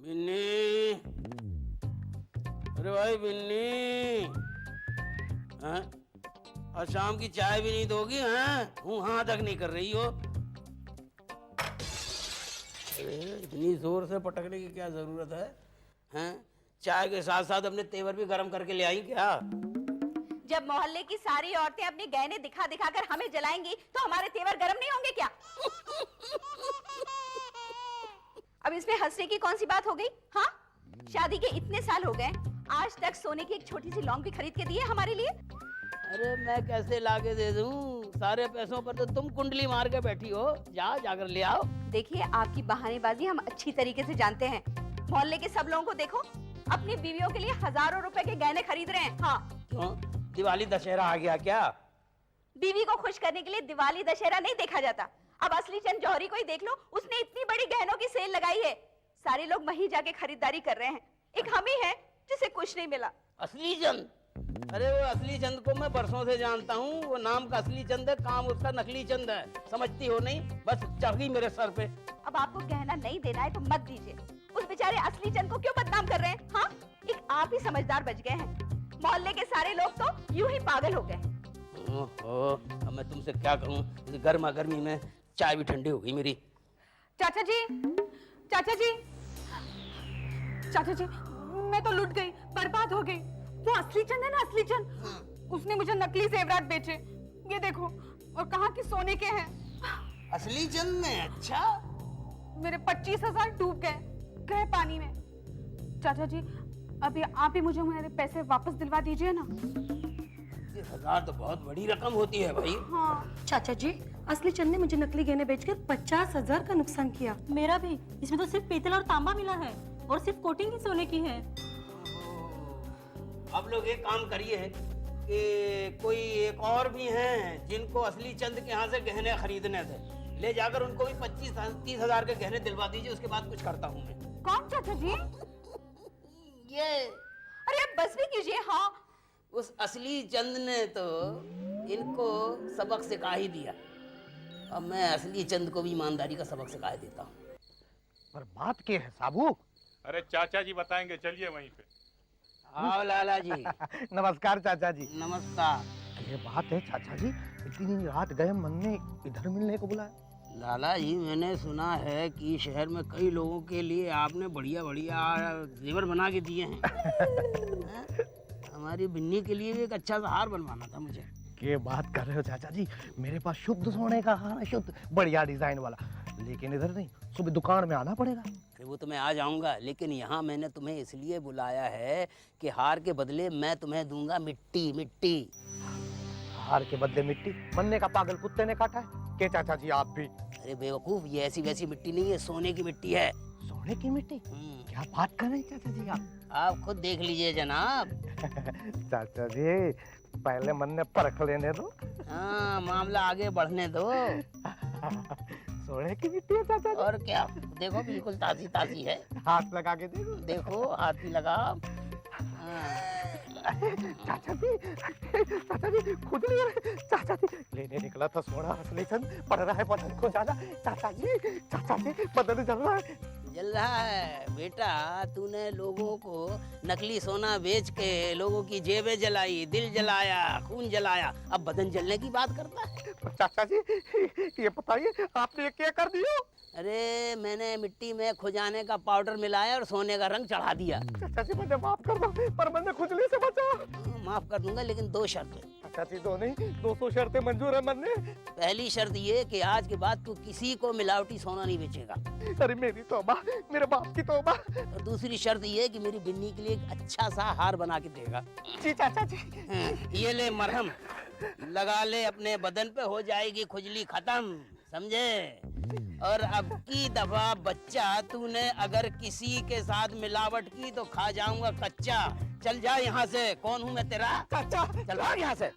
बिन्नी, अरे भाई बिन्नी, हाँ? और शाम की चाय भी नहीं दोगी? हाँ हाँ तक नहीं कर रही हो। अरे इतनी जोर से पटकने की क्या जरूरत है? हैं? चाय के साथ साथ अपने तेवर भी गर्म करके ले आई क्या? जब मोहल्ले की सारी औरतें अपने गहने दिखा दिखा कर हमें जलाएंगी तो हमारे तेवर गर्म नहीं होंगे क्या? अब इसमें हंसने की कौन सी बात हो गई? हाँ, शादी के इतने साल हो गए, आज तक सोने की एक छोटी सी लौंग भी खरीद के दी है हमारे लिए? अरे मैं कैसे लाके दे दूं? सारे पैसों पर तो तुम कुंडली मार के बैठी हो। जाकर ले आओ। देखिए, आपकी बहानेबाजी हम अच्छी तरीके से जानते हैं। मोहल्ले के सब लोगों को देखो, अपनी बीवियों के लिए हजारों रुपए के गहने खरीद रहे हैं। हाँ, क्यों? दिवाली दशहरा आ गया क्या? बीवी को खुश करने के लिए दिवाली दशहरा नहीं देखा जाता। अब असली चंद जौहरी को ही देख लो, उसने इतनी बड़ी गहनों की सेल लगाई है, सारे लोग वहीं जाके खरीदारी कर रहे हैं। एक हम ही है जिसे कुछ नहीं मिला। असली चंद? अरे वो असली चंद को मैं बरसों से जानता हूँ। वो नाम का असली चंद है, काम उसका नकली चंद है। समझती हो नहीं? बस चढ़ गई मेरे सर पे। अब आपको गहना नहीं देना है तो मत दीजिए। उस बेचारे असली चंद को क्यों बदनाम कर रहे हैं? हाँ, एक आप ही समझदार बच गए हैं। मोहल्ले के सारे लोग तो यूं ही पागल हो गए। ओहो, अब मैं तुमसे क्या कहूँ? गर्मा गर्मी में चाय भी ठंडी हो गई मेरी। चाचा जी, चाचा जी, चाचा जी, मैं तो लुट गई, बर्बाद हो गई। वो असली चंद है ना, असली चंद, उसने मुझे नकली जेवरात बेचे, ये देखो, और कहा कि सोने के हैं। असली चंद ने? अच्छा। मेरे 25,000 डूब गए पानी में। चाचा जी, अभी आप ही मुझे मेरे पैसे वापस दिलवा दीजिए ना। 25,000 तो बहुत बड़ी रकम होती है भाई। हाँ चाचा जी, असली चंद ने मुझे नकली गहने बेचकर 50,000 का नुकसान किया। मेरा भी। इसमें तो सिर्फ पीतल और तांबा मिला है और सिर्फ कोटिंग ही सोने की है। अब लोग एक काम करिए कि कोई एक और भी हैं जिनको असली चंद के यहाँ से गहने खरीदने थे, ले जाकर उनको भी 25-30,000 के गहने दिलवा दीजिए। उसके बाद कुछ करता हूँ मैं। कौन चाचा जी? ये अरे अब बस भी कीजिए। हाँ, उस असली चंद ने तो इनको सबक सिखा ही दिया। अब मैं असली चंद को भी ईमानदारी का सबक सिखा देता हूँ। पर बात क्या है साबू? अरे चाचा जी बताएंगे, चलिए वहीं पे। आओ लाला जी। नमस्कार चाचा जी। नमस्कार। ये बात है चाचा जी, इतनी रात गए मन ने इधर मिलने को बुलाया। लाला जी, मैंने सुना है कि शहर में कई लोगों के लिए आपने बढ़िया बढ़िया जेवर बना के दिए हैं। हमारी बिन्नी के लिए भी एक अच्छा सा हार बनवाना था मुझे। क्या बात कर रहे हो चाचा जी? मेरे पास शुद्ध सोने का हार है, शुद्ध बढ़िया डिजाइन वाला, लेकिन इधर नहीं, सुबह दुकान में आना पड़ेगा। अरे वो तो मैं आ जाऊंगा, लेकिन यहाँ मैंने तुम्हें इसलिए बुलाया है कि हार के बदले मैं तुम्हें दूंगा मिट्टी। मिट्टी? हार के बदले मिट्टी? मन्ने का पागल कुत्ते ने काटा है क्या चाचा जी आप भी? अरे बेवकूफ, ये ऐसी वैसी मिट्टी नहीं है, सोने की मिट्टी है। सोने की मिट्टी? क्या बात कर रहे हैं चाचा जी आप खुद देख लीजिए जनाब। चाचा जी, पहले मन ने परख लेने दो। हाँ, मामला आगे बढ़ने दो। सोने की मिट्टी है चाचा जी? और क्या, देखो बिल्कुल ताजी ताजी है। हाथ लगा के देखो। देखो, हाथ भी लगा। चाचा जी, चाचा जी खुद ले रहे। चाचा जी, लेने निकला था सोना असली चंद, पड़ रहा है बदन को ज्यादा। चाचा जी बदन जल रहा है। जल रहा है बेटा, तूने लोगों को नकली सोना बेच के लोगों की जेबें जलाई, दिल जलाया, खून जलाया, अब बदन जलने की बात करता है। चाचा जी, ये बताइए आपने ये क्या कर दिया? अरे मैंने मिट्टी में खुजाने का पाउडर मिलाया और सोने का रंग चढ़ा दिया। चाचा जी मुझे माफ कर दो, पर मैंने खुजली से बचा। माफ कर दूंगा, लेकिन 2 शर्तें। चाचा जी, 2 नहीं 200 शर्तें मंजूर है मन ने। पहली शर्त ये कि आज के बाद तू किसी को मिलावटी सोना नहीं बेचेगा। अरे मेरी तौबा, मेरे बाप की तौबा। और दूसरी शर्त ये कि मेरी बिन्नी के लिए एक अच्छा सा हार बना के देगा। जी चाचा जी। ये ले मरहम, लगा ले अपने बदन पे, हो जाएगी खुजली खत्म, समझे? और अब की दफा बच्चा तूने अगर किसी के साथ मिलावट की तो खा जाऊंगा कच्चा। चल जा यहाँ से। कौन हूँ मैं तेरा? चाचा चल भाग यहाँ से।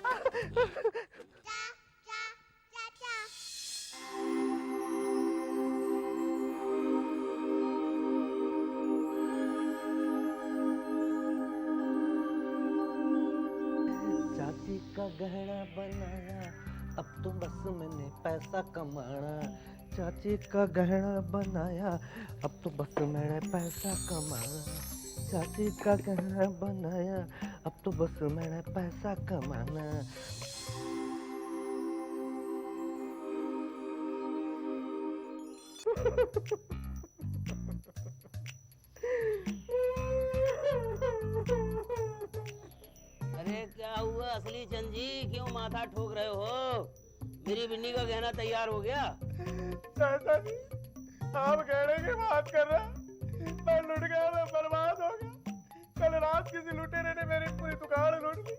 चाची का गहना बनाया, अब तो बस मैंने पैसा कमाना, चाची का गहना बनाया। अब तो बस मैंने पैसा कमाना, चाची का गहना बनाया। अब तो बस मैंने पैसा कमाना। अरे क्या हुआ असली चंद जी, क्यों माथा ठोक रहे हो? मेरी बिन्नी का गहना तैयार हो गया? चाचा जी, आप गहने की बात कर रहे हैं, मैं लुट गया, मैं बर्बाद हो गया। कल रात किसी लुटेरे ने मेरी पूरी दुकान लूट ली।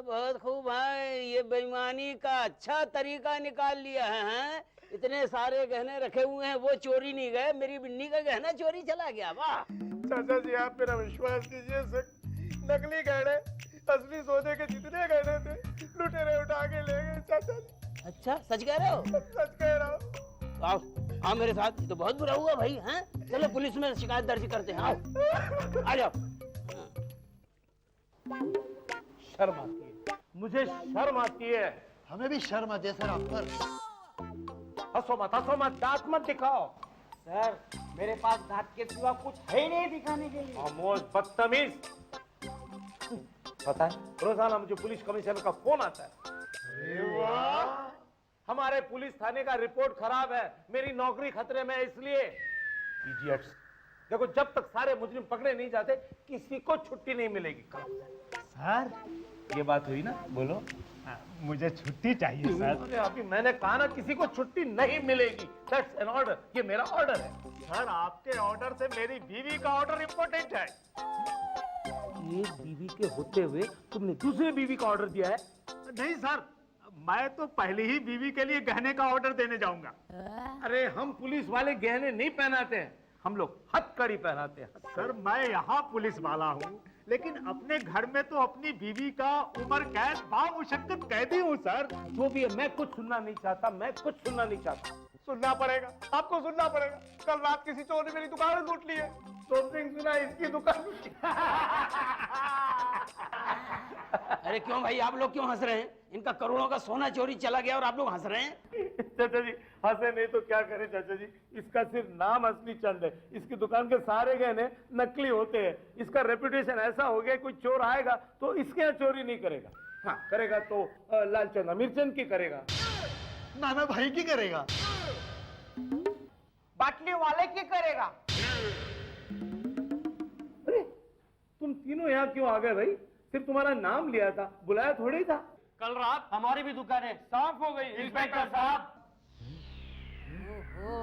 बहुत खूब भाई, ये बेईमानी का अच्छा तरीका निकाल लिया है, हैं? इतने सारे गहने रखे हुए हैं, वो चोरी नहीं गए, मेरी बिन्नी का गहना चोरी चला गया। वाह चाचा जी, आप मेरा विश्वास कीजिए, नकली गहने असली सोने के जितने गहने थे लुटेरे उठा के ले गए। चाचा जी, अच्छा सच कह रहे हो? सच कह रहा हूँ। आओ आओ मेरे साथ, ये तो बहुत बुरा हुआ भाई। हैं? चलो पुलिस में शिकायत दर्ज करते हैं। आओ आ जाओ। शर्म आती है, मुझे शर्म आती है। हमें भी शर्म आती है सर आप पर। हंसो मत, दांत मत दिखाओ। सर मेरे पास दांत के सिवा कुछ है ही नहीं दिखाने के लिए। खामोश बदतमीज। पता है, रोजाना मुझे पुलिस कमिश्नर का फोन आता है। अरे वाह, हमारे पुलिस थाने का रिपोर्ट खराब है, मेरी नौकरी खतरे में है, इसलिए। इडियट्स, देखो जब तक सारे मुजरिम पकड़े नहीं जाते किसी को छुट्टी नहीं मिलेगी। सर ये बात हुई ना, बोलो। मुझे छुट्टी चाहिए सर। अरे अभी मैंने कहा ना, किसी को छुट्टी नहीं मिलेगी। दैट्स एन ऑर्डर, ये मेरा ऑर्डर है। सर आपके ऑर्डर से मेरी बीवी का ऑर्डर इम्पोर्टेंट है। एक बीवी के होते हुए तुमने दूसरे बीवी का ऑर्डर दिया है? नहीं सर, मैं तो पहले ही बीवी के लिए गहने का ऑर्डर देने जाऊंगा। अरे हम पुलिस वाले गहने नहीं पहनाते हैं, हम लोग हथकड़ी पहनाते हैं। सर मैं यहाँ पुलिस वाला हूँ, लेकिन अपने घर में तो अपनी बीवी का उम्र कैद बामुशक्कत कैदी हूँ सर। जो भी है, मैं कुछ सुनना नहीं चाहता, मैं कुछ सुनना नहीं चाहता। सुनना पड़ेगा, आपको सुनना पड़ेगा। कल रात किसी चोर ने मेरी दुकान लूट ली है। सुना इसकी दुकान। अरे क्यों भाई, आप लोग क्यों हंस रहे हैं? इनका करोड़ों का सोना चोरी चला गया और आप लोग हंस रहे हैं? चाचा जी हंसे नहीं तो क्या करें चाचा जी, इसका सिर्फ नाम असली चंद है, इसकी दुकान के सारे गहने नकली होते हैं। इसका रेपुटेशन ऐसा हो गया, कोई चोर आएगा तो इसके यहाँ चोरी नहीं करेगा। हाँ करेगा तो लालचंद अमीरचंद की करेगा, नाना भाई की करेगा, बाटली वाले की करेगा। अरे तुम तीनों यहाँ क्यों आ गए भाई? सिर्फ तुम्हारा नाम लिया था, बुलाया थोड़ी था। कल रात हमारी भी दुकानें साफ हो गई इंस्पेक्टर साहब। ओहो,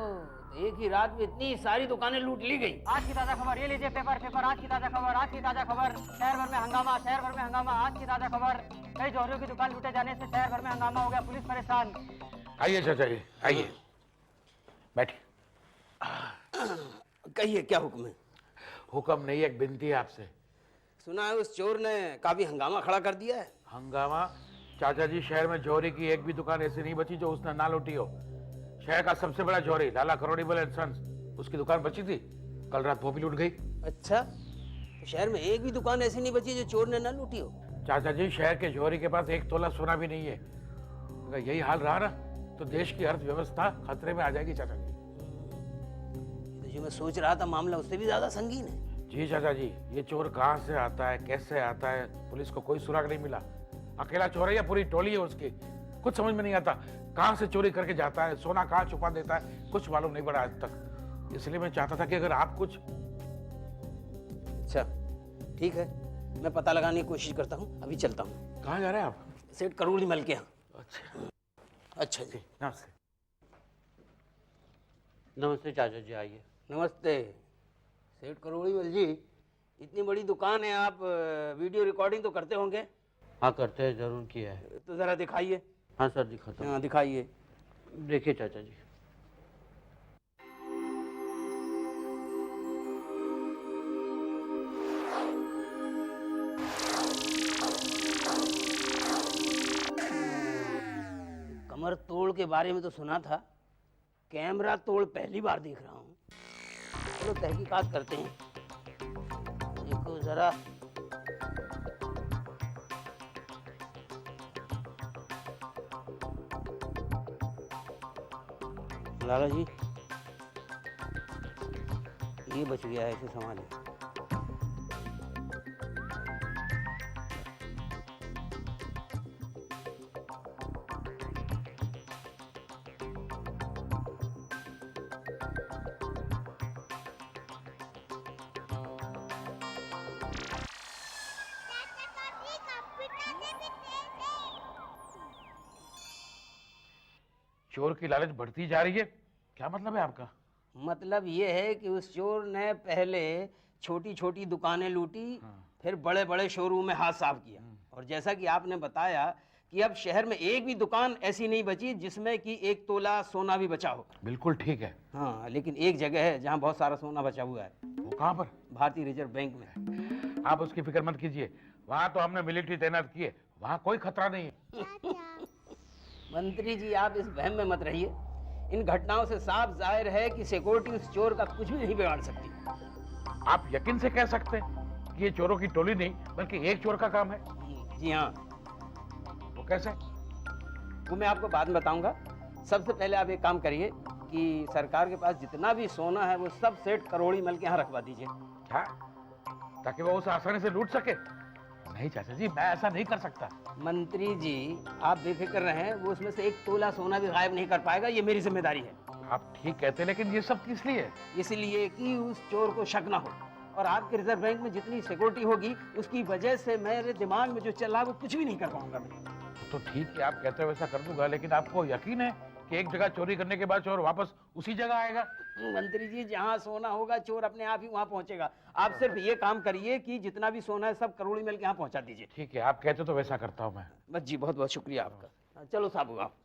एक ही रात में इतनी सारी दुकानें लूट ली गई। आज की ताजा खबर, ये लीजिए पेपर, आज की ताजा खबर, आज की ताजा खबर। शहर भर में हंगामा, आज की ताजा खबर। कई जौहरियों की दुकान लूटे जाने से शहर भर में हंगामा हो गया, पुलिस परेशान। आइए चाचा जी, आइए बैठिए। कहिए क्या हुक्म है? हुक्म नहीं, एक विनती है आपसे। सुना है उस चोर ने काफी हंगामा खड़ा कर दिया है। हंगामा? चाचा जी शहर में चोरी की एक भी दुकान ऐसी नहीं बची जो उसने ना लूटी हो। शहर का सबसे बड़ा चोरी लाला करोड़ीवाल एंड सन्स, उसकी दुकान बची थी, कल रात वो भी लूट गई। अच्छा, तो शहर में एक भी दुकान ऐसी नहीं बची जो चोर ने ना लूटी हो? चाचा जी शहर के चोरी के पास एक तोला सोना भी नहीं है। अगर यही हाल रहा ना तो देश की अर्थव्यवस्था खतरे में आ जाएगी चाचा जी। तो जो मैं सोच रहा था मामला उससे भी ज्यादा संगीन है। जी चाचा जी, ये चोर कहाँ से आता है, कैसे आता है, पुलिस को कोई सुराग नहीं मिला। अकेला चोर है या पूरी टोली है उसकी, कुछ समझ में नहीं आता। कहाँ से चोरी करके जाता है, सोना कहाँ छुपा देता है, कुछ मालूम नहीं पड़ा आज तक। इसलिए मैं चाहता था कि अगर आप कुछ। अच्छा ठीक है, मैं पता लगाने की कोशिश करता हूँ, अभी चलता हूँ। कहाँ जा रहे हैं आप? सेठ करोड़ीमल के यहाँ। अच्छा अच्छा जी, नमस्ते। नमस्ते चाचा जी, आइए। नमस्ते सेठ करोड़ीमल जी, इतनी बड़ी दुकान है, आप वीडियो रिकॉर्डिंग तो करते होंगे? हाँ करते हैं, जरूर किया है। तो जरा दिखाइए। हाँ सर दिखाता हूँ। हाँ दिखाइए। देखिए चाचा जी, कमर तोड़ के बारे में तो सुना था, कैमरा तोड़ पहली बार देख रहा हूँ। चलो तहकीकात करते हैं, देखो जरा। लाला जी, ये बच गया है, इसे संभालिए। चोर की लालच बढ़ती जा रही है, क्या मतलब है आपका? मतलब ये है कि उस चोर ने पहले छोटी छोटी दुकानें लूटी, फिर बड़े बड़े शोरूम में हाथ साफ किया, और जैसा कि आपने बताया कि अब शहर में एक भी दुकान ऐसी नहीं बची जिसमें कि 1 तोला सोना भी बचा हो। बिल्कुल ठीक है। हाँ, लेकिन एक जगह है जहाँ बहुत सारा सोना बचा हुआ है। वो कहाँ पर? भारतीय रिजर्व बैंक में। आप उसकी फिक्र मत कीजिए, वहाँ तो हमने मिलिट्री तैनात की है, वहाँ कोई खतरा नहीं है। मंत्री जी, आप इस वहम में मत रहिए। इन घटनाओं से साफ जाहिर है कि सिक्योरिटी उस चोर का कुछ भी नहीं बिगाड़ सकती। आप यकीन से कह सकते हैं कि ये चोरों की टोली नहीं बल्कि एक चोर का काम है? जी हाँ। वो कैसे? वो मैं आपको बाद में बताऊंगा। सबसे पहले आप एक काम करिए कि सरकार के पास जितना भी सोना है वो सब सेठ करोड़ी मल के यहाँ रखवा दीजिए। क्या? ताकि वो उसे आसानी से लूट सके? नहीं चाचा जी, मैं ऐसा नहीं कर सकता। मंत्री जी, आप बेफिक्र रहें, वो उसमें से 1 तोला सोना भी गायब नहीं कर पाएगा, ये मेरी जिम्मेदारी है। आप ठीक कहते हैं, लेकिन ये सब किस लिए? इसलिए कि उस चोर को शक ना हो, और आपके रिजर्व बैंक में जितनी सिक्योरिटी होगी उसकी वजह से मेरे दिमाग में जो चल रहा है वो कुछ भी नहीं कर पाऊंगा मैं। तो ठीक है, आप कहते हो वैसा कर दूंगा, लेकिन आपको यकीन है कि एक जगह चोरी करने के बाद चोर वापस उसी जगह आएगा? मंत्री जी, जहाँ सोना होगा चोर अपने आप ही वहाँ पहुँचेगा। आप सिर्फ ये काम करिए कि जितना भी सोना है सब करोड़ी मिल के यहाँ पहुँचा दीजिए। ठीक है, आप कहते तो वैसा करता हूँ मैं। बस जी, बहुत बहुत शुक्रिया आपका। चलो साहब, आप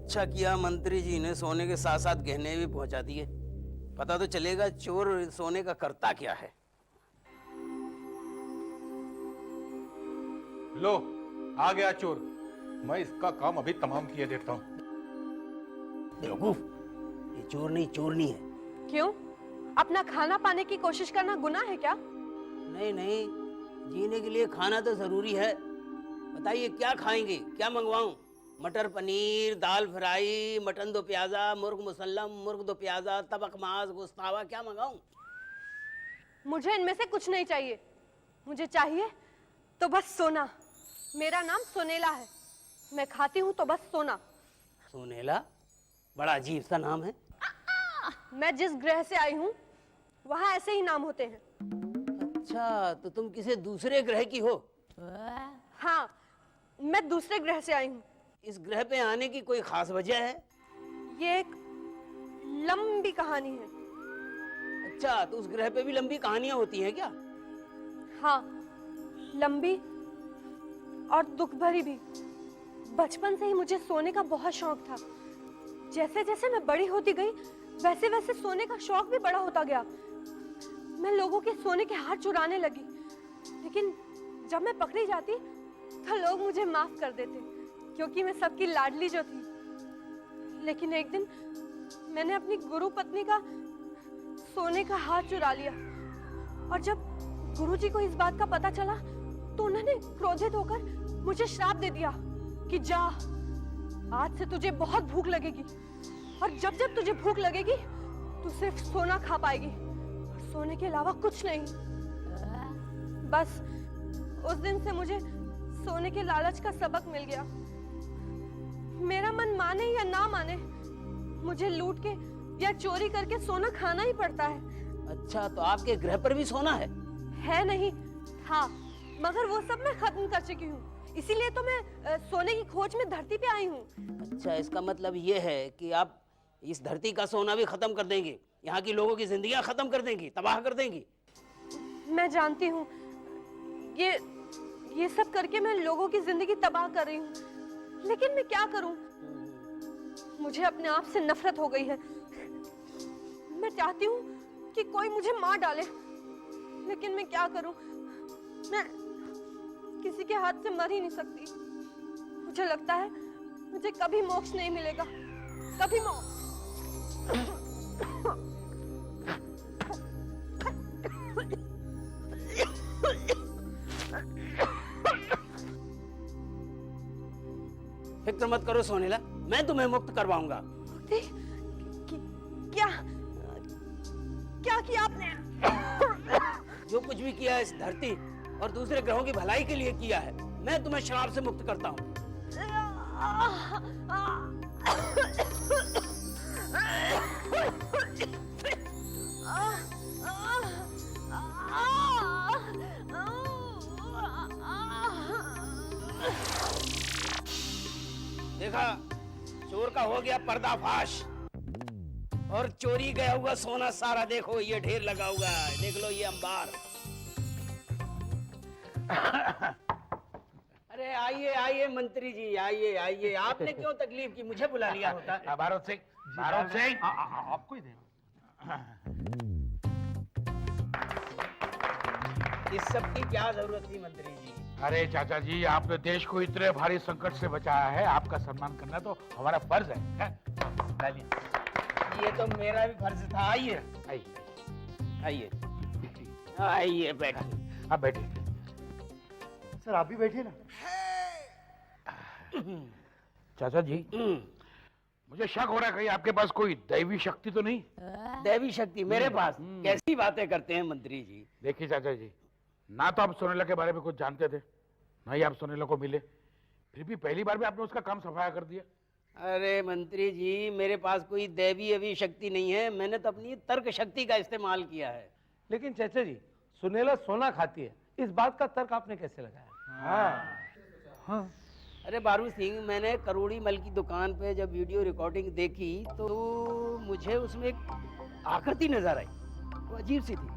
अच्छा किया मंत्री जी ने सोने के साथ साथ गहने भी पहुंचा दिए। पता तो चलेगा चोर सोने का करता क्या है। लो, आ गया चोर। मैं इसका काम अभी तमाम किए देता हूँ। बेवकूफ, ये चोर नहीं चोरनी है। क्यों? अपना खाना पाने की कोशिश करना गुनाह है क्या? नहीं नहीं, जीने के लिए खाना तो जरूरी है। बताइए क्या खाएंगे, क्या मंगवाऊं? मटर पनीर, दाल फ्राई, मटन दो प्याजा, मुर्ग मुसल्लम, मुर्ग दो प्याजा, तबक मांस, गोश्तावा, क्या मंगाऊं? मुझे इनमें से कुछ नहीं चाहिए। मुझे चाहिए तो बस सोना। मेरा नाम सोनेला है। मैं खाती हूँ तो बस सोना। सोनेला? बड़ा अजीब सा नाम है। मैं जिस ग्रह से आई हूँ वहाँ ऐसे ही नाम होते हैं। अच्छा, तो तुम किसी दूसरे ग्रह की हो? हाँ, मैं दूसरे ग्रह से आई हूँ। इस ग्रह पे आने की कोई खास वजह है? ये एक लंबी कहानी है। अच्छा, तो उस ग्रह पे भी लंबी कहानियां होती हैं क्या? हाँ, लंबी और दुख भरी भी। बचपन से ही मुझे सोने का बहुत शौक था। जैसे जैसे मैं बड़ी होती गई वैसे वैसे सोने का शौक भी बड़ा होता गया। मैं लोगों के सोने के हार चुराने लगी, लेकिन जब मैं पकड़ी जाती तो लोग मुझे माफ कर देते क्योंकि मैं सबकी लाडली जो थी। लेकिन एक दिन मैंने अपनी गुरु पत्नी का सोने का हार चुरा लिया, और जब गुरुजी को इस बात का पता चला तो उन्होंने क्रोधित होकर मुझे श्राप दे दिया कि जा, आज से तुझे बहुत भूख लगेगी, और जब जब तुझे भूख लगेगी तू सिर्फ सोना खा पाएगी, और सोने के अलावा कुछ नहीं। बस उस दिन से मुझे सोने के लालच का सबक मिल गया। मेरा मन माने या ना माने, मुझे लूट के या चोरी करके सोना खाना ही पड़ता है। अच्छा, तो आपके ग्रह पर भी सोना है? है नहीं था, मगर वो सब मैं खत्म कर चुकी हूँ। इसीलिए तो मैं सोने की खोज में धरती पे आई हूँ। अच्छा, इसका मतलब ये है कि आप इस धरती का सोना भी खत्म कर देंगे, यहाँ की लोगों की जिंदगियां खत्म कर देंगी, तबाह कर देंगी। मैं जानती हूँ ये सब करके मैं लोगों की जिंदगी तबाह कर रही हूँ, लेकिन मैं क्या करूं? मुझे अपने आप से नफरत हो गई है। मैं चाहती हूँ कि कोई मुझे मार डाले, लेकिन मैं क्या करूं? मैं किसी के हाथ से मर ही नहीं सकती। मुझे लगता है मुझे कभी मोक्ष नहीं मिलेगा, कभी मोक्ष। फिक्र मत करो सोनेला, मैं तुम्हें मुक्त करवाऊंगा। क्या क्या किया आपने? जो कुछ भी किया है इस धरती और दूसरे ग्रहों की भलाई के लिए किया है, मैं तुम्हें श्राप से मुक्त करता हूँ। देखा, चोर का हो गया पर्दाफाश और चोरी गया हुआ सोना सारा देखो, ये ढेर लगा हुआ है, देख लो ये अंबार। अरे आइए आइए मंत्री जी, आइए आइए। आपने क्यों तकलीफ की, मुझे बुला लिया होता। भारत सिंह, भारत सिंह, आपको ही दे। इस सब की क्या जरूरत थी मंत्री जी? अरे चाचा जी, आपने देश को इतने भारी संकट से बचाया है, आपका सम्मान करना तो हमारा फर्ज है? ये तो मेरा भी फर्ज था। आइए आइए आइए, बैठिए। आप बैठिए। सर आप भी बैठिए ना। चाचा जी, मुझे शक हो रहा है कहीं आपके पास कोई दैवी शक्ति तो नहीं? दैवी शक्ति मेरे पास? कैसी बातें करते हैं मंत्री जी? देखिए चाचा जी, ना तो आप सोनेला के बारे में कुछ जानते थे, ना ही आप सोनेला को मिले, फिर भी पहली बार में आपने उसका काम सफाया कर दिया। अरे मंत्री जी, मेरे पास कोई दैवी अभी शक्ति नहीं है, मैंने तो अपनी तर्क शक्ति का इस्तेमाल किया है। लेकिन चाचा जी, सुनेला सोना खाती है, इस बात का तर्क आपने कैसे लगाया? हाँ। अरे बारू सिंह, मैंने करोड़ी मल की दुकान पे जब वीडियो रिकॉर्डिंग देखी तो मुझे उसमें एक आकृति नजर आई, वो अजीब सी थी।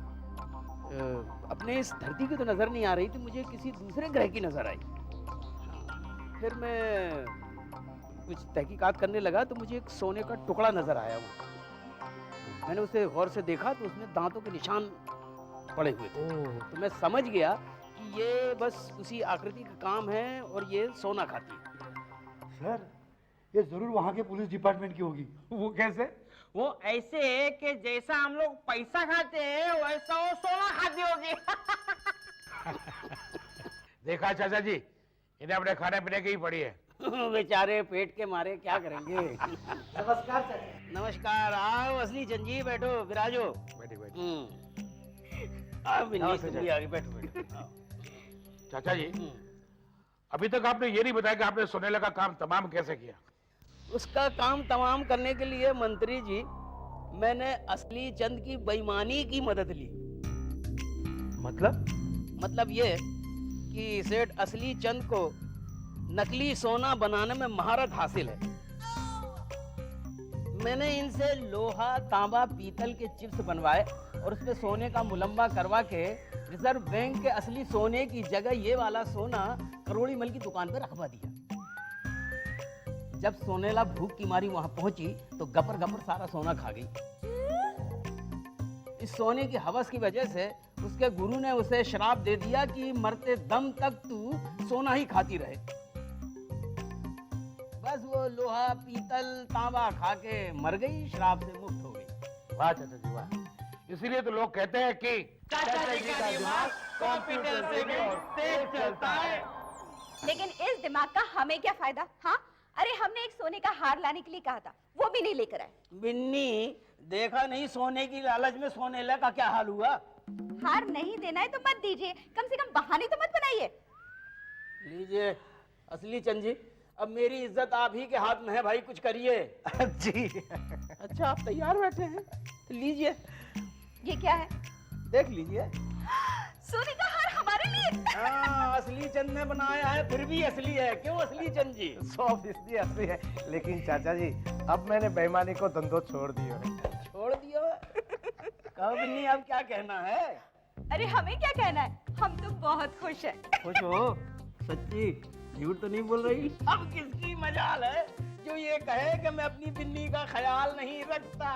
अपने इस धरती की तो नजर नहीं आ रही थी, मुझे किसी दूसरे ग्रह की नजर आई। फिर मैं कुछ तहकीकात करने लगा तो मुझे एक सोने का टुकड़ा नजर आया। वो मैंने उसे गौर से देखा तो उसमें दांतों के निशान पड़े हुए थे। तो मैं समझ गया कि ये बस उसी आकृति का काम है और ये सोना खाती है। सर ये जरूर वहाँ के पुलिस डिपार्टमेंट की होगी। वो कैसे? वो ऐसे है कि जैसा हम लोग पैसा खाते हैं वैसा वो सोना खाती होगी। देखा चाचा जी, इन्हें अपने खाने पीने की ही पड़ी है। बेचारे पेट के मारे क्या करेंगे। नमस्कार सर। नमस्कार। आओ असली चंजी, बैठो विराजो। बैठे बैठे। बैठो बैठो। चाचा जी, अभी तक आपने ये नहीं बताया कि आपने सोनेला का काम तमाम कैसे किया? उसका काम तमाम करने के लिए मंत्री जी, मैंने असली चंद की बेईमानी की मदद ली। मतलब ये कि सेठ असली चंद को नकली सोना बनाने में महारत हासिल है। मैंने इनसे लोहा, तांबा, पीतल के चिप्स बनवाए और उसमें सोने का मुलम्बा करवा के रिजर्व बैंक के असली सोने की जगह ये वाला सोना करोड़ी मल की दुकान पे रखवा दिया। जब सोनेला भूख की मारी वहां पहुंची तो गपर गपर सारा सोना खा गई। इस सोने की हवस की वजह से उसके गुरु ने उसे श्राप दे दिया कि मरते दम तक तू सोना ही खाती रहे। बस वो लोहा, पीतल, तांबा खा के मर गई, श्राप से मुक्त हो गई। वाह चाचा जी वाह। इसीलिए तो लोग कहते हैं कि चाचा जी का दिमाग कंप्यूटर से भी तेज चलता है। लेकिन इस दिमाग का हमें क्या फायदा? हाँ, अरे हमने एक सोने का हार लाने के लिए कहा था, वो भी नहीं लेकर आए। बिन्नी, देखा नहीं सोने की लालच में सोनेला का क्या हाल हुआ? हार नहीं देना है तो मत दीजिए, कम से कम बहाने तो मत बनाइए। लीजिए असली चंद जी, अब मेरी इज्जत आप ही के हाथ में है भाई, कुछ करिए। जी। अच्छा आप तैयार बैठे हैं तो लीजिए, ये क्या है? देख लीजिए। सोने का हार हमारे लिए? हाँ, असली चंद ने बनाया है, फिर भी असली है। क्यों असली चंद जी? 100% असली है। लेकिन चाचा जी, अब मैंने बेईमानी को धंधो छोड़ दिया है। छोड़ दियो? कब नहीं, अब क्या कहना है? अरे हमें क्या कहना है, हम तो बहुत खुश हैं। खुश हो? सच्ची? झूठ तो नहीं बोल रही? अब किसकी मजाल है जो ये कहे कि मैं अपनी बिन्नी का ख्याल नहीं रखता?